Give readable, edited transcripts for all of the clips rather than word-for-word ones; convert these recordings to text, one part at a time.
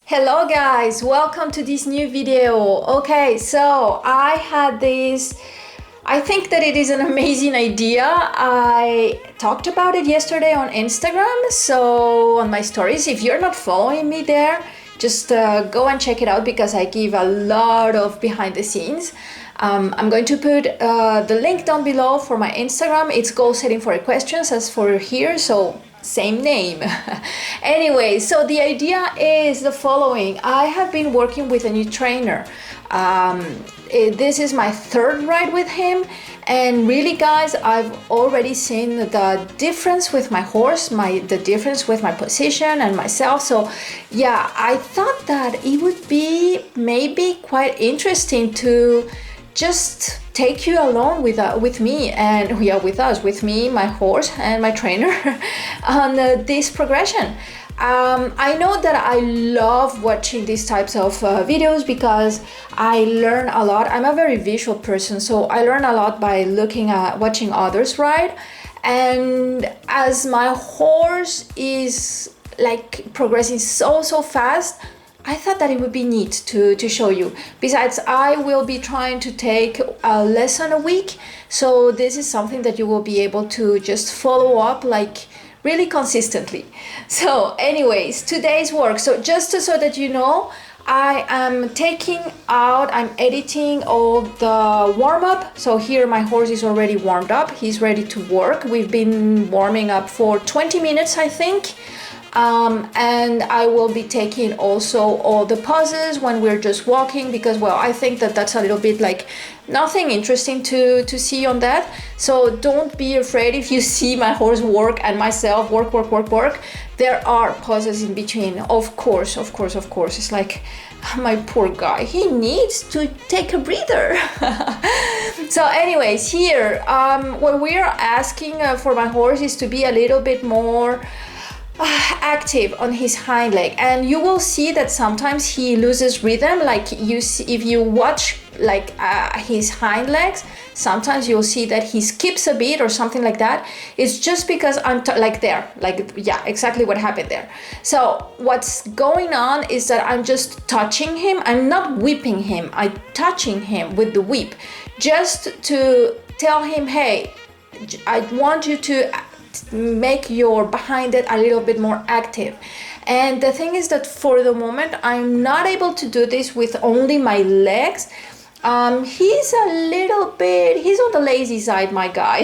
Hello guys, welcome to this new video. Okay, so I had this, I think that it is an amazing idea. I talked about it yesterday on Instagram, so on my stories. If you're not following me there, just go and check it out because I give a lot of behind the scenes. I'm going to put the link down below for my Instagram. It's GoalSettingForEquestrians as for here, so same name. Anyway, so the idea is the following. I have been working with a new trainer. This is my third ride with him, and really guys, I've already seen the difference with my horse, the difference with my position and myself. So yeah, I thought that it would be maybe quite interesting to just take you along with me and with me, my horse and my trainer on this progression. I know that I love watching these types of videos because I learn a lot. I'm a very visual person, so I learn a lot by watching others ride. And as my horse is like progressing so fast, I thought that it would be neat to show you. Besides, I will be trying to take a lesson a week, so this is something that you will be able to just follow up like really consistently. So anyways, today's work, so just so that you know, I am I'm editing all the warm-up. So here my horse is already warmed up, he's ready to work. We've been warming up for 20 minutes, I think. And I will be taking also all the pauses when we're just walking because, well, I think that that's a little bit like nothing interesting to see on that. So don't be afraid if you see my horse work and myself work. There are pauses in between, of course. It's like, my poor guy, he needs to take a breather. So anyways, here what we are asking for my horse is to be a little bit more active on his hind leg, and you will see that sometimes he loses rhythm. Like you see, if you watch like his hind legs, sometimes you'll see that he skips a bit or something like that. It's just because I'm yeah, exactly what happened there. So what's going on is that I'm just touching him. I'm not whipping him, I'm touching him with the whip just to tell him, hey, I want you to make your behind it a little bit more active. And the thing is that for the moment I'm not able to do this with only my legs. He's on the lazy side, my guy.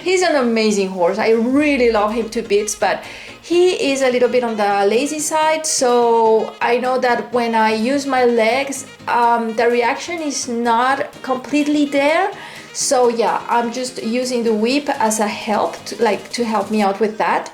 He's an amazing horse, I really love him to bits, but he is a little bit on the lazy side. So I know that when I use my legs, the reaction is not completely there. So yeah, I'm just using the whip as a help to help me out with that.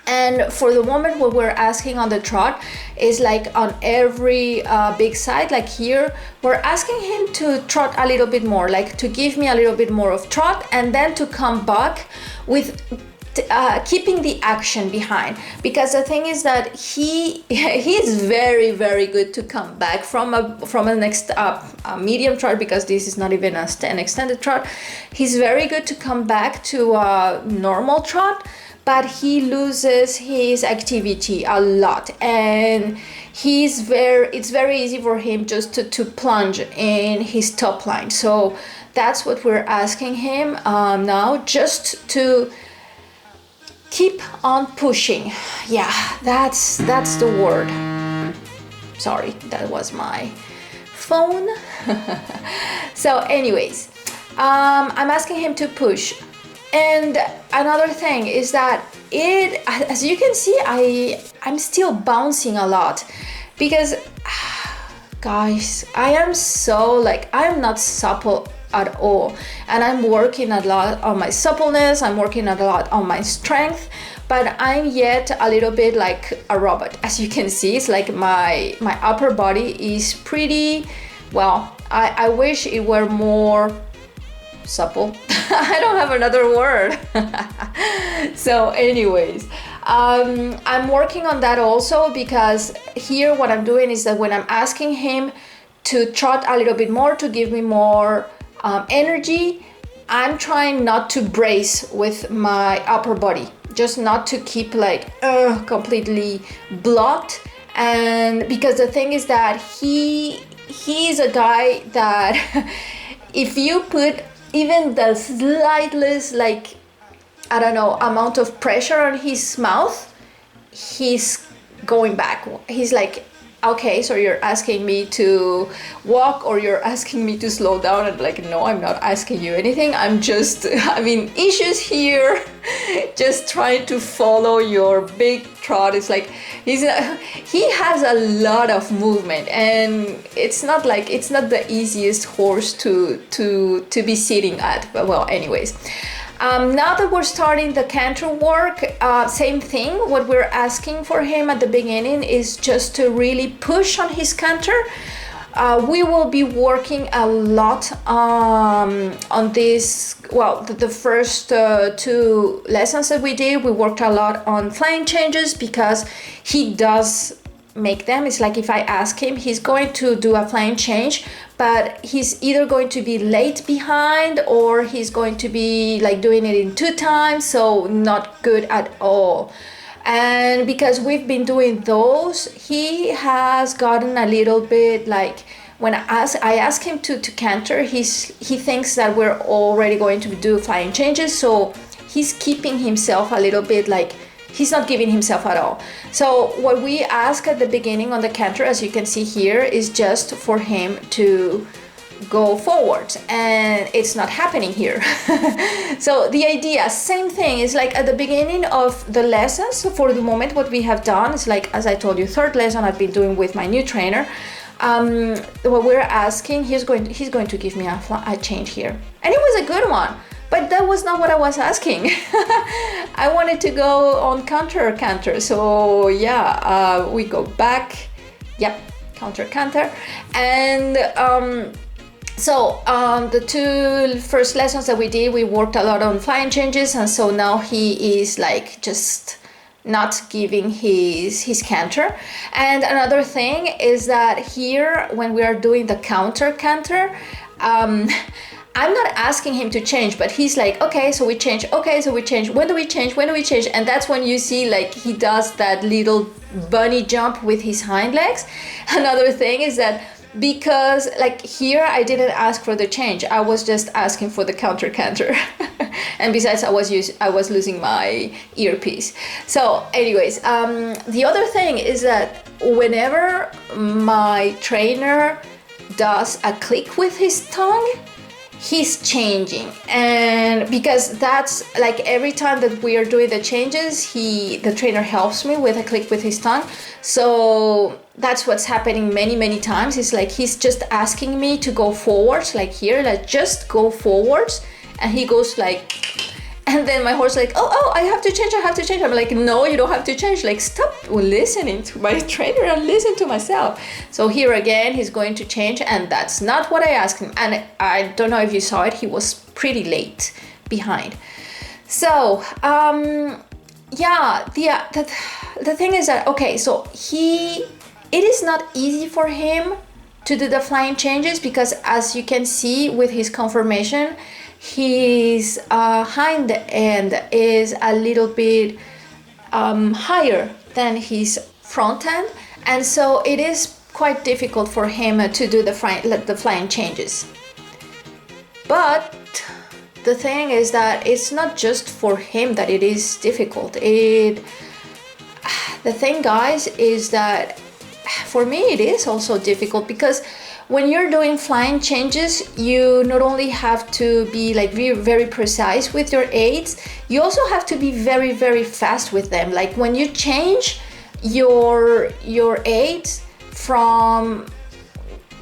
And for the moment, what we're asking on the trot is like on every big side, like here, we're asking him to trot a little bit more, like to give me a little bit more of trot, and then to come back with keeping the action behind. Because the thing is that he is very good to come back from a next medium trot, because this is not even an extended trot. He's very good to come back to a normal trot, but he loses his activity a lot, and it's very easy for him just to plunge in his top line. So that's what we're asking him now, just to keep on pushing. Yeah, that's the word. Sorry, that was my phone. So anyways, I'm asking him to push. And another thing is that as you can see, I'm still bouncing a lot because guys, I am not supple at all, and I'm working a lot on my suppleness, I'm working a lot on my strength, but I'm yet a little bit like a robot. As you can see, it's like my upper body is pretty, well, I wish it were more supple. I don't have another word. So anyways, I'm working on that also, because here what I'm doing is that when I'm asking him to trot a little bit more, to give me more energy, I'm trying not to brace with my upper body, just not to keep like completely blocked And because the thing is that he's a guy that if you put even the slightest, like, I don't know, amount of pressure on his mouth, he's going back. He's like, okay, so you're asking me to walk or you're asking me to slow down? And like, no, I'm not asking you anything. I'm just having issues here, just trying to follow your big trot. It's like he has a lot of movement, and it's not the easiest horse to be sitting at. But well, anyways. Now that we're starting the canter work, same thing. What we're asking for him at the beginning is just to really push on his canter. We will be working a lot on this. Well, the first 2 lessons that we did, we worked a lot on flying changes because he does make them. It's like if I ask him, he's going to do a flying change, but he's either going to be late behind or he's going to be like doing it in 2 times, so not good at all. And because we've been doing those, he has gotten a little bit like, when I ask him to canter, he thinks that we're already going to do flying changes, so he's keeping himself a little bit like, he's not giving himself at all. So what we ask at the beginning on the canter, as you can see here, is just for him to go forward, and it's not happening here. So the idea, same thing, is like at the beginning of the lessons. So for the moment, what we have done is like, as I told you, 3rd lesson I've been doing with my new trainer. What we're asking, he's going to give me a change here, and it was a good one. But that was not what I was asking. I wanted to go on canter. So yeah, we go back. Yep, canter. And the 2 first lessons that we did, we worked a lot on flying changes. And so now he is like just not giving his canter. And another thing is that here, when we are doing the canter, I'm not asking him to change, but he's like, okay, so we change. When do we change? And that's when you see like he does that little bunny jump with his hind legs. Another thing is that because like here I didn't ask for the change, I was just asking for the canter. And besides, I was losing my earpiece. So anyways, the other thing is that whenever my trainer does a click with his tongue, he's changing. And because that's like every time that we are doing the changes, the trainer helps me with a click with his tongue. So that's what's happening many times. It's like he's just asking me to go forwards, like here, like just go forwards, and he goes like, and then my horse like, oh, I have to change. I'm like, no, you don't have to change. Like, stop listening to my trainer and listen to myself. So here again, he's going to change, and that's not what I asked him. And I don't know if you saw it, he was pretty late behind. So, yeah, the thing is that, okay, so it is not easy for him to do the flying changes because, as you can see with his conformation, his hind end is a little bit higher than his front end, and so it is quite difficult for him to do the flying changes. But the thing is that it's not just for him that it is difficult. The thing, guys, is that for me it is also difficult because when you're doing flying changes, you not only have to be like very precise with your aids, you also have to be very fast with them. Like when you change your aids from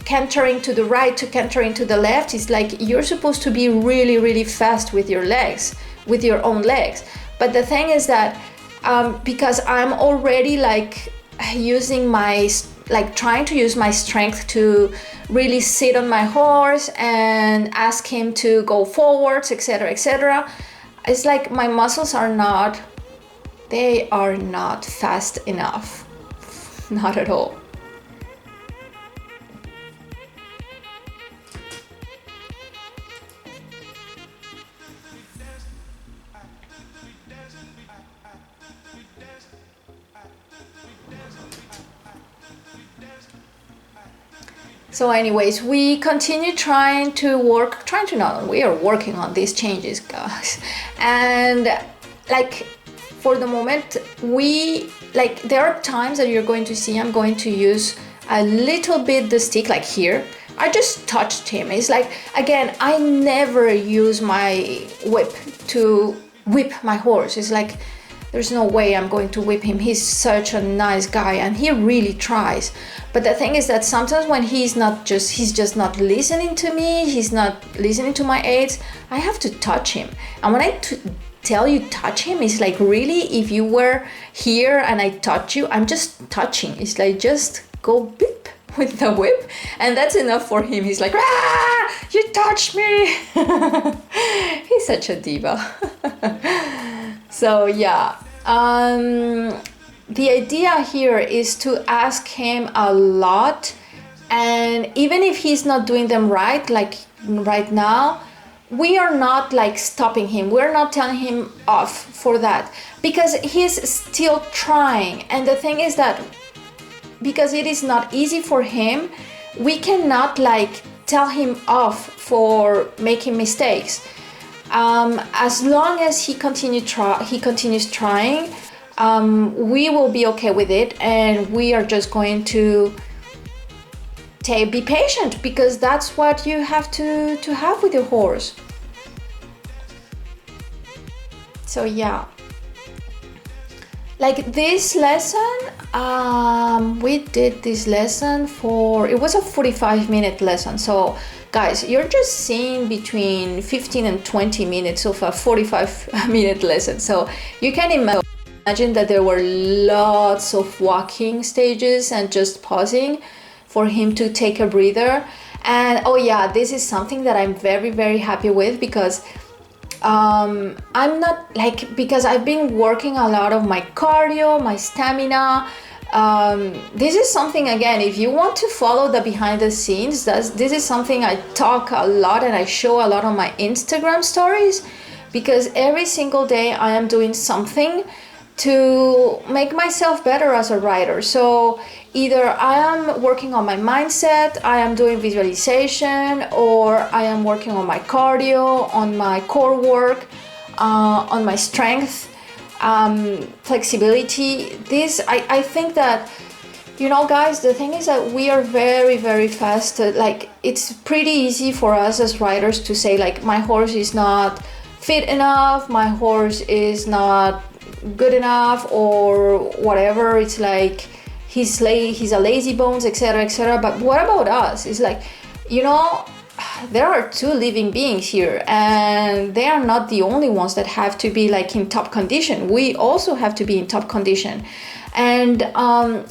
cantering to the right to cantering to the left, it's like you're supposed to be really fast with your legs, with your own legs. But the thing is that because I'm already like trying to use my strength to really sit on my horse and ask him to go forwards, etc. It's like my muscles are not fast enough. Not at all. So anyways, we continue trying to we are working on these changes, guys. And like for the moment, there are times that you're going to see I'm going to use a little bit the stick, like here. I just touched him. It's like, again, I never use my whip to whip my horse. It's like, there's no way I'm going to whip him. He's such a nice guy and he really tries. But the thing is that sometimes when he's just not listening to me, he's not listening to my aids, I have to touch him. And when I tell you touch him, it's like, really, if you were here and I touch you, I'm just touching. It's like, just go beep with the whip and that's enough for him. He's like, ah, you touched me. He's such a diva. So yeah, the idea here is to ask him a lot, and even if he's not doing them right, like right now, we are not like stopping him. We're not telling him off for that, because he's still trying. And the thing is that because it is not easy for him, we cannot like tell him off for making mistakes. As long as he continues trying, we will be okay with it, and we are just going to be patient, because that's what you have to have with your horse. So yeah, like this lesson, we did this lesson it was a 45-minute lesson. So guys, you're just seeing between 15 and 20 minutes of a 45-minute lesson. So you can imagine that there were lots of walking stages and just pausing for him to take a breather. And oh yeah, this is something that I'm very, very happy with, because because I've been working a lot of my cardio, my stamina. This is something, again, if you want to follow the behind the scenes, this is something I talk a lot and I show a lot on my Instagram stories, because every single day I am doing something to make myself better as a rider. So either I am working on my mindset, I am doing visualization, or I am working on my cardio, on my core work, on my strength, flexibility. I think that, you know, guys, the thing is that we are very, very fast. Like, it's pretty easy for us as riders to say, like, my horse is not fit enough, my horse is not good enough, or whatever. It's like he's a lazy bones, etc., etc. But what about us? It's like, you know, there are two living beings here, and they are not the only ones that have to be like in top condition. We also have to be in top condition. And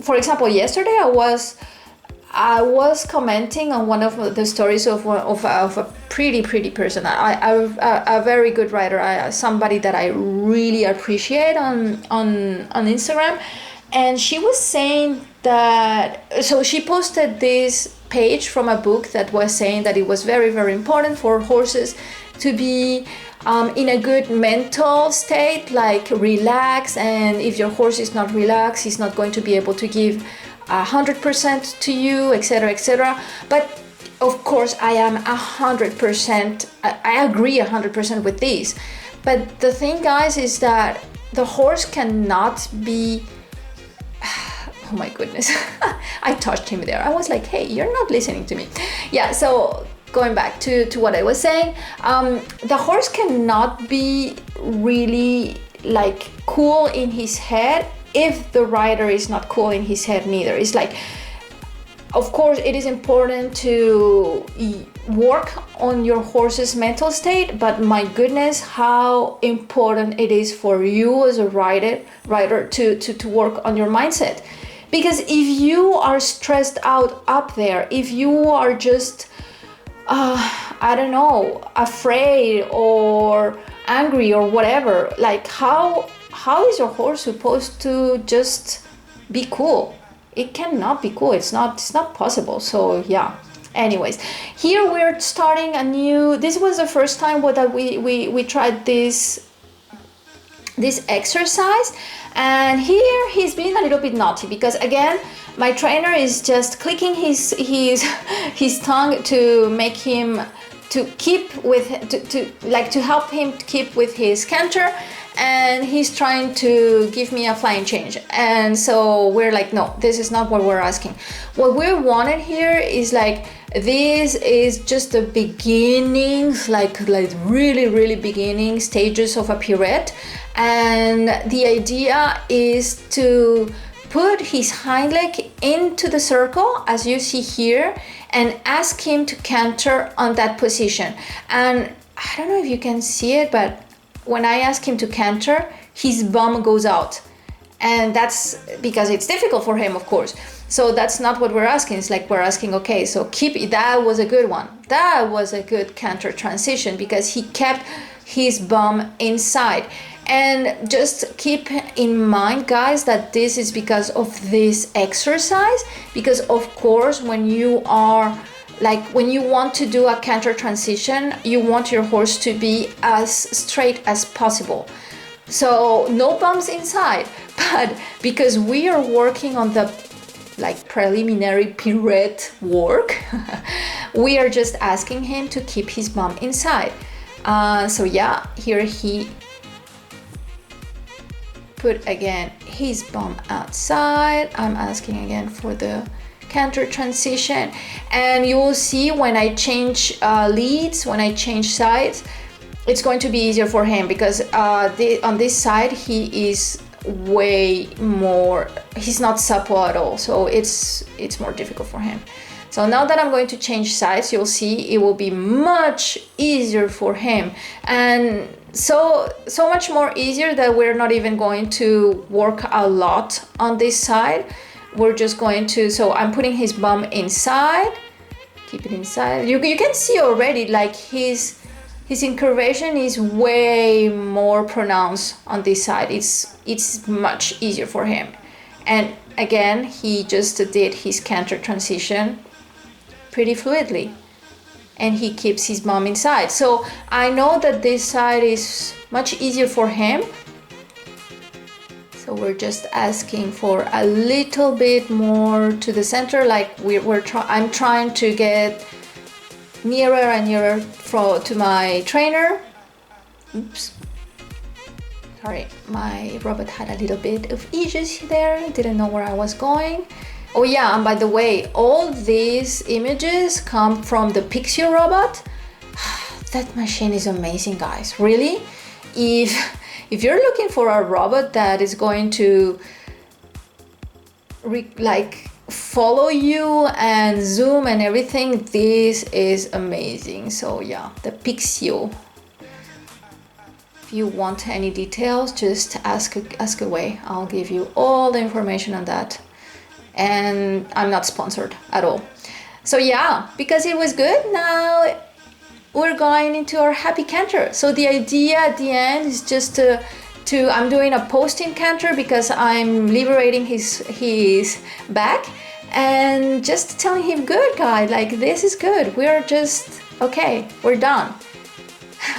for example, yesterday I was commenting on one of the stories of a pretty person, a very good writer, somebody that I really appreciate on Instagram. And she was saying that, so she posted this page from a book that was saying that it was very, very important for horses to be in a good mental state, like relax. And if your horse is not relaxed, he's not going to be able to give 100% to you, etc., etc. But of course, I am 100%. I agree 100% with this. But the thing, guys, is that the horse cannot be. Oh my goodness, I touched him there. I was like, hey, you're not listening to me. Yeah, so going back to what I was saying, the horse cannot be really like cool in his head if the rider is not cool in his head neither. It's like, of course, it is important to work on your horse's mental state, but my goodness, how important it is for you as a rider to work on your mindset. Because if you are stressed out up there, if you are just, I don't know, afraid or angry or whatever, like how is your horse supposed to just be cool? It cannot be cool. It's not possible. So yeah. Anyways, here we're starting a new. This was the first time that we tried this exercise, And here he's been a little bit naughty because again, my trainer is just clicking his tongue to make him to keep with to help him keep with his canter, and he's trying to give me a flying change. And so we're like, no, this is not what we're asking. What we wanted here is like, this is just the beginnings, like really beginning stages of a pirouette. And the idea is to put his hind leg into the circle, as you see here, and ask him to canter on that position. And I don't know if you can see it, but when I ask him to canter, his bum goes out. And that's because it's difficult for him, of course. So that's not what we're asking. It's like we're asking, okay, so that was a good one. That was a good canter transition because he kept his bum inside. And just keep in mind, guys, that this is because of this exercise. Because of course, when you want to do a canter transition, you want your horse to be as straight as possible. So no bumps inside, but because we are working on the preliminary pirouette work, we are just asking him to keep his bum inside. So yeah, here he put again his bum outside. I'm asking again for the canter transition, and you will see when I change leads, when I change sides, it's going to be easier for him because on this side he is way more, he's not supple at all, so it's more difficult for him. So now that I'm going to change sides, you'll see it will be much easier for him, and so much more easier that we're not even going to work a lot on this side. We're just going to, so I'm putting his bum inside, keep it inside. You can see already like his incurvation is way more pronounced on this side. It's much easier for him. And again, he just did his canter transition pretty fluidly, and he keeps his bum inside. So I know that this side is much easier for him. So we're just asking for a little bit more to the center, like I'm trying to get nearer and nearer to my trainer. Oops. Sorry, my robot had a little bit of issues there. Didn't know where I was going. Oh yeah, and by the way, all these images come from the PIXIO robot. That machine is amazing, guys. Really? If you're looking for a robot that is going to follow you and zoom and everything, this is amazing. So yeah, the PIXIO. If you want any details, just ask away. I'll give you all the information on that. And I'm not sponsored at all. So yeah, because it was good, now we're going into our happy canter. So the idea at the end is just I'm doing a posting canter because I'm liberating his back, and just telling him, good guy, like this is good. We're just, okay, we're done.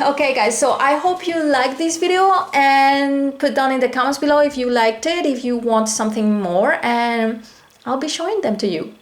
Okay guys, so I hope you liked this video, and put down in the comments below if you liked it, if you want something more, and I'll be showing them to you.